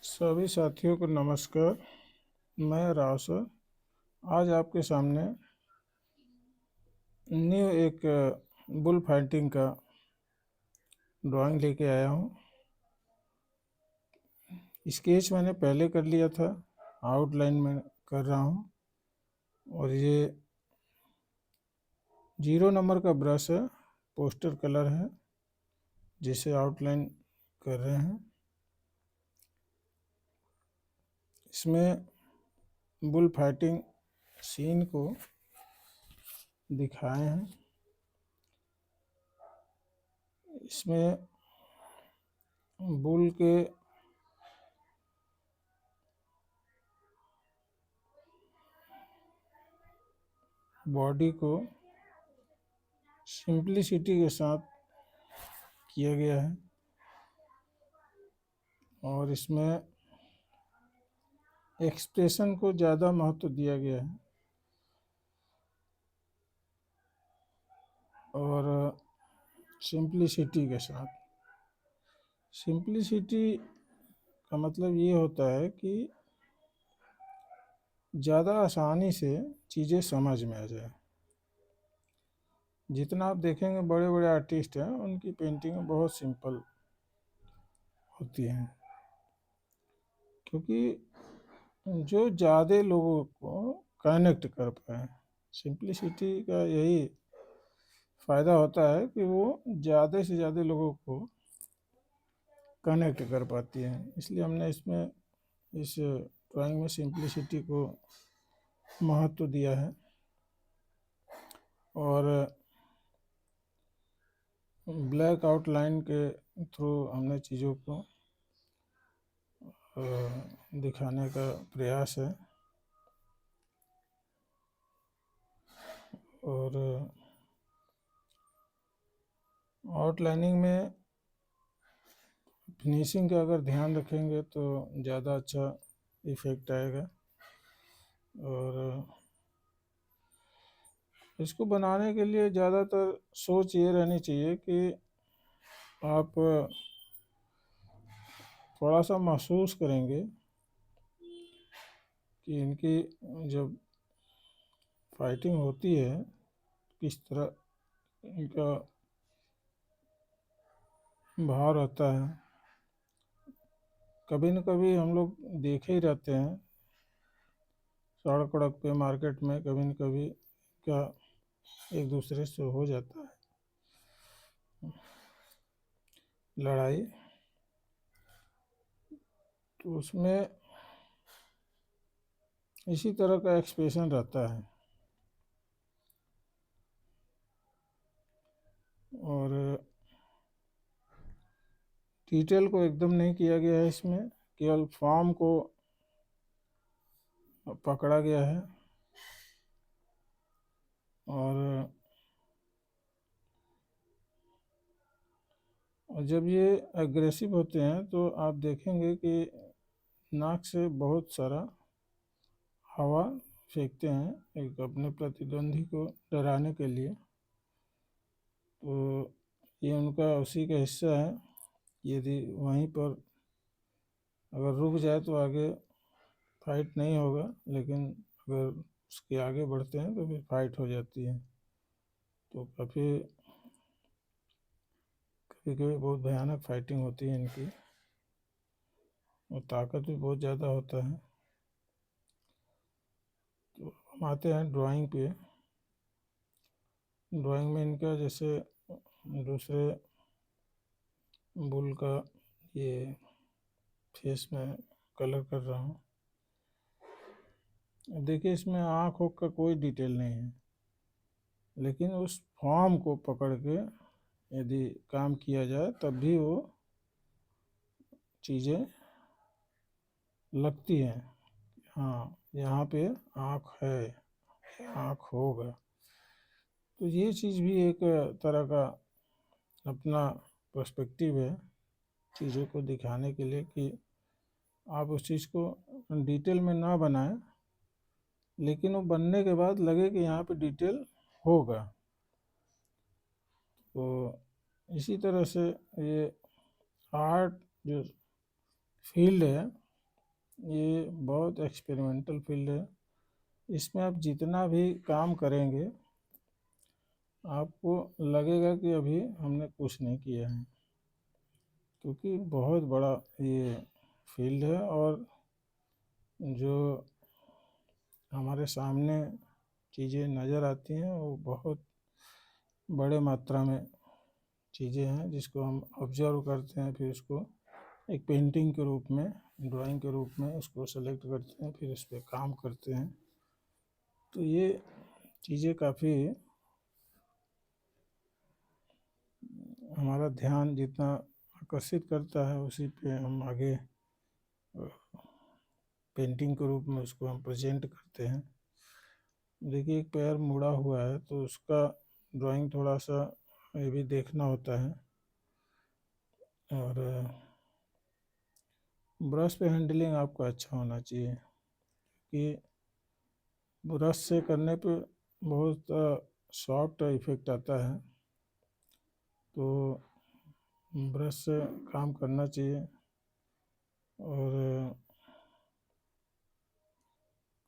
सभी साथियों को नमस्कार। मैं राव सर आज आपके सामने न्यू एक बुल फाइटिंग का ड्राइंग लेके आया हूँ। स्केच मैंने पहले कर लिया था, आउटलाइन में कर रहा हूँ और ये 0 नंबर का ब्रश है, पोस्टर कलर है जिसे आउटलाइन कर रहे हैं। इसमें बुल फाइटिंग सीन को दिखाए हैं। इसमें बुल के बॉडी को सिंप्लिसिटी के साथ किया गया है और इसमें एक्सप्रेशन को ज़्यादा महत्व दिया गया है और सिंप्लिसिटी के साथ। सिंप्लिसिटी का मतलब ये होता है कि ज़्यादा आसानी से चीज़ें समझ में आ जाए। जितना आप देखेंगे बड़े बड़े आर्टिस्ट हैं उनकी पेंटिंग बहुत सिंपल होती हैं, क्योंकि जो ज़्यादा लोगों को कनेक्ट कर पाए। सिंप्लिसिटी का यही फ़ायदा होता है कि वो ज़्यादा से ज़्यादा लोगों को कनेक्ट कर पाती है। इसलिए हमने इसमें इस ड्राइंग में सिंप्लिसिटी को महत्व दिया है और ब्लैक आउटलाइन के थ्रू हमने चीज़ों को दिखाने का प्रयास है। और आउटलाइनिंग में फिनिशिंग का अगर ध्यान रखेंगे तो ज़्यादा अच्छा इफ़ेक्ट आएगा। और इसको बनाने के लिए ज़्यादातर सोच ये रहनी चाहिए कि आप थोड़ा सा महसूस करेंगे कि इनकी जब फाइटिंग होती है किस तरह इनका भाव रहता है। कभी न कभी हम लोग देखे ही रहते हैं सड़क वड़क पे, मार्केट में कभी न कभी क्या एक दूसरे से हो जाता है लड़ाई, तो उसमें इसी तरह का एक्सप्रेशन रहता है। और डिटेल को एकदम नहीं किया गया है, इसमें केवल फॉर्म को पकड़ा गया है। और जब ये एग्रेसिव होते हैं तो आप देखेंगे कि नाक से बहुत सारा हवा फेंकते हैं एक अपने प्रतिद्वंदी को डराने के लिए। तो ये उनका उसी का हिस्सा है। यदि वहीं पर अगर रुक जाए तो आगे फाइट नहीं होगा, लेकिन अगर उसके आगे बढ़ते हैं तो फिर फाइट हो जाती है। तो कभी कभी बहुत भयानक फाइटिंग होती है इनकी और ताकत भी बहुत ज़्यादा होता है। तो हम आते हैं ड्राइंग पे। ड्राइंग में इनका जैसे दूसरे बुल का ये फेस में कलर कर रहा हूँ। अब देखिए इसमें आँख ओख का कोई डिटेल नहीं है, लेकिन उस फॉर्म को पकड़ के यदि काम किया जाए तब भी वो चीज़ें लगती हैं। हाँ, यहाँ पे आँख है, आँख होगा। तो ये चीज़ भी एक तरह का अपना पर्सपेक्टिव है चीज़ों को दिखाने के लिए कि आप उस चीज़ को डिटेल में ना बनाएं, लेकिन वो बनने के बाद लगे कि यहाँ पे डिटेल होगा। तो इसी तरह से ये आर्ट जो फील्ड है ये बहुत एक्सपेरिमेंटल फील्ड है। इसमें आप जितना भी काम करेंगे आपको लगेगा कि अभी हमने कुछ नहीं किया है, क्योंकि बहुत बड़ा ये फील्ड है और जो हमारे सामने चीज़ें नज़र आती हैं वो बहुत बड़े मात्रा में चीज़ें हैं जिसको हम ऑब्जर्व करते हैं, फिर उसको एक पेंटिंग के रूप में, ड्राइंग के रूप में उसको सेलेक्ट करते हैं, फिर उस पर काम करते हैं। तो ये चीज़ें काफ़ी हमारा ध्यान जितना आकर्षित करता है उसी पे हम आगे पेंटिंग के रूप में उसको हम प्रेजेंट करते हैं। देखिए एक पैर मुड़ा हुआ है तो उसका ड्राइंग थोड़ा सा ये भी देखना होता है। और ब्रश पे हैंडलिंग आपका अच्छा होना चाहिए, कि ब्रश से करने पे बहुत सॉफ्ट इफेक्ट आता है, तो ब्रश से काम करना चाहिए। और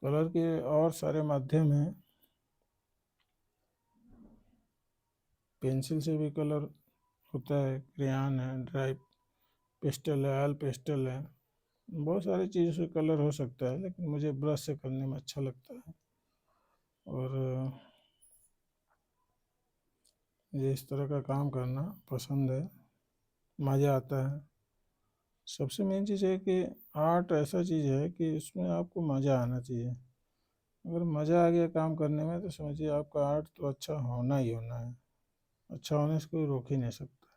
कलर के और सारे माध्यम हैं, पेंसिल से भी कलर होता है, क्रेयॉन है, ड्राई पेस्टल है, ऑयल पेस्टल है, बहुत सारी चीज़ों से कलर हो सकता है, लेकिन मुझे ब्रश से करने में अच्छा लगता है और ये इस तरह का काम करना पसंद है, मज़ा आता है। सबसे मेन चीज़ है कि आर्ट ऐसा चीज़ है कि उसमें आपको मज़ा आना चाहिए। अगर मज़ा आ गया काम करने में तो समझिए आपका आर्ट तो अच्छा होना ही होना है, अच्छा होने से कोई रोक ही नहीं सकता।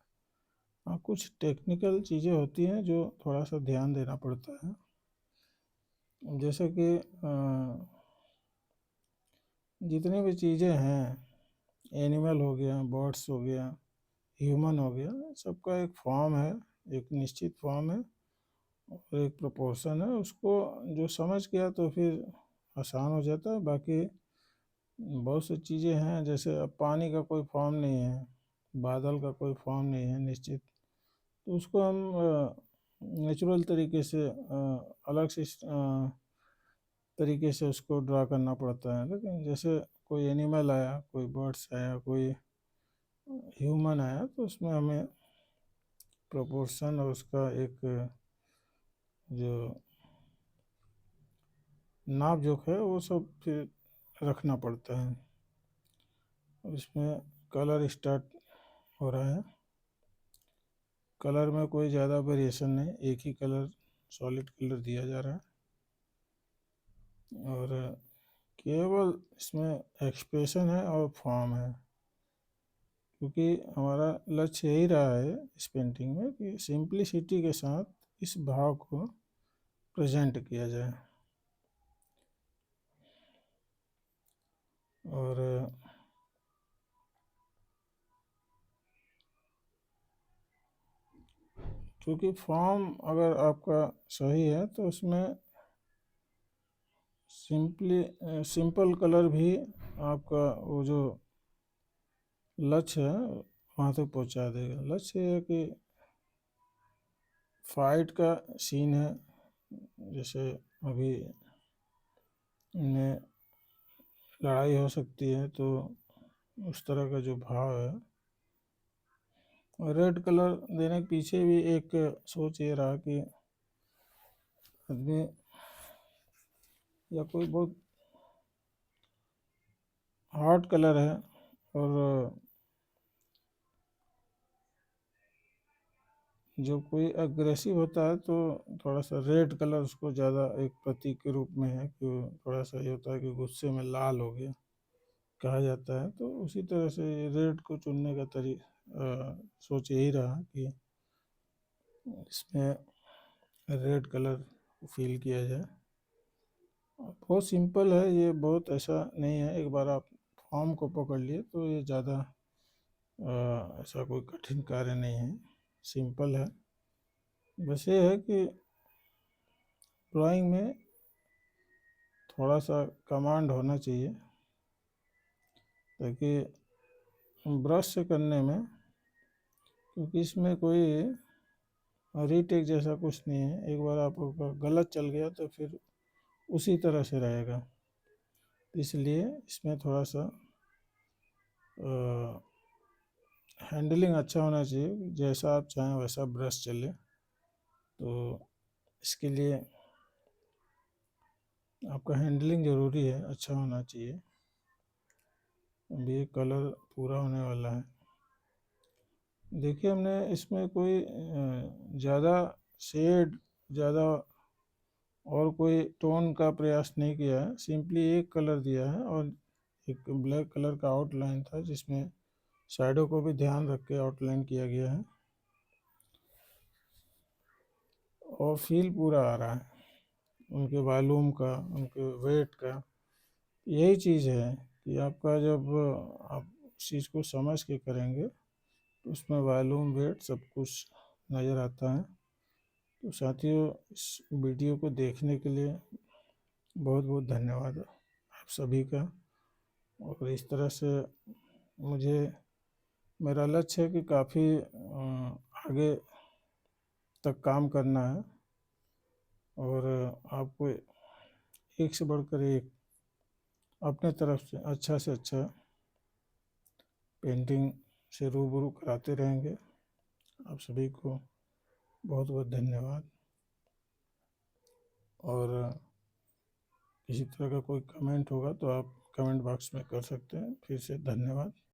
हाँ, कुछ टेक्निकल चीज़ें होती हैं जो थोड़ा सा ध्यान देना पड़ता है, जैसे कि जितनी भी चीज़ें हैं, एनिमल हो गया, बर्ड्स हो गया, ह्यूमन हो गया, सबका एक फॉर्म है, एक निश्चित फॉर्म है और एक प्रोपोर्शन है। उसको जो समझ गया तो फिर आसान हो जाता है। बाकी बहुत सी चीज़ें हैं, जैसे अब पानी का कोई फॉर्म नहीं है, बादल का कोई फॉर्म नहीं है निश्चित, तो उसको हम नेचुरल तरीके से अलग से तरीके से उसको ड्रा करना पड़ता है। लेकिन जैसे कोई एनिमल आया, कोई बर्ड्स आया, कोई ह्यूमन आया, तो उसमें हमें प्रोपोर्शन और उसका एक जो नाप जोख है वो सब फिर रखना पड़ता है। इसमें कलर स्टार्ट हो रहा है। कलर में कोई ज़्यादा वेरिएशन नहीं, एक ही कलर सॉलिड कलर दिया जा रहा है और केवल इसमें एक्सप्रेशन है और फॉर्म है, क्योंकि हमारा लक्ष्य यही रहा है इस पेंटिंग में कि सिंप्लिसिटी के साथ इस भाव को प्रेजेंट किया जाए। और क्योंकि फॉर्म अगर आपका सही है तो उसमें सिंपल कलर भी आपका वो जो लक्ष्य है वहाँ तक पहुँचा देगा। लक्ष्य है कि फाइट का सीन है, जैसे अभी इनमें लड़ाई हो सकती है, तो उस तरह का जो भाव है। और रेड कलर देने के पीछे भी एक सोच ये रहा कि आदमी या कोई बहुत हार्ड कलर है और जो कोई अग्रेसिव होता है तो थोड़ा सा रेड कलर उसको ज़्यादा एक प्रतीक के रूप में है, कि थोड़ा सा ये होता है कि गुस्से में लाल हो गया कहा जाता है। तो उसी तरह से रेड को चुनने का सोच यही रहा कि इसमें रेड कलर फील किया जाए। बहुत सिंपल है ये, बहुत ऐसा नहीं है। एक बार आप फॉर्म को पकड़ लिए तो ये ज़्यादा ऐसा कोई कठिन कार्य नहीं है, सिंपल है। बस ये है कि ड्राइंग में थोड़ा सा कमांड होना चाहिए, ताकि ब्रश से करने में, क्योंकि इसमें कोई रीटेक जैसा कुछ नहीं है। एक बार आपका गलत चल गया तो फिर उसी तरह से रहेगा। इसलिए इसमें थोड़ा सा हैंडलिंग अच्छा होना चाहिए, जैसा आप चाहें वैसा ब्रश चले। तो इसके लिए आपका हैंडलिंग ज़रूरी है, अच्छा होना चाहिए। अभी ये कलर पूरा होने वाला है। देखिए, हमने इसमें कोई ज़्यादा शेड, ज़्यादा और कोई टोन का प्रयास नहीं किया है। सिंपली एक कलर दिया है और एक ब्लैक कलर का आउटलाइन था जिसमें शैडो को भी ध्यान रख के आउटलाइन किया गया है और फील पूरा आ रहा है उनके वॉल्यूम का, उनके वेट का। यही चीज़ है कि आपका जब आप उस चीज़ को समझ के करेंगे तो उसमें वॉल्यूम, वेट सब कुछ नज़र आता है। तो साथियों, इस वीडियो को देखने के लिए बहुत बहुत धन्यवाद आप सभी का। और इस तरह से मुझे, मेरा लक्ष्य है कि काफ़ी आगे तक काम करना है और आपको एक से बढ़कर एक अपने तरफ से अच्छा पेंटिंग से रूबरू कराते रहेंगे। आप सभी को बहुत बहुत धन्यवाद। और किसी तरह का कोई कमेंट होगा तो आप कमेंट बॉक्स में कर सकते हैं। फिर से धन्यवाद।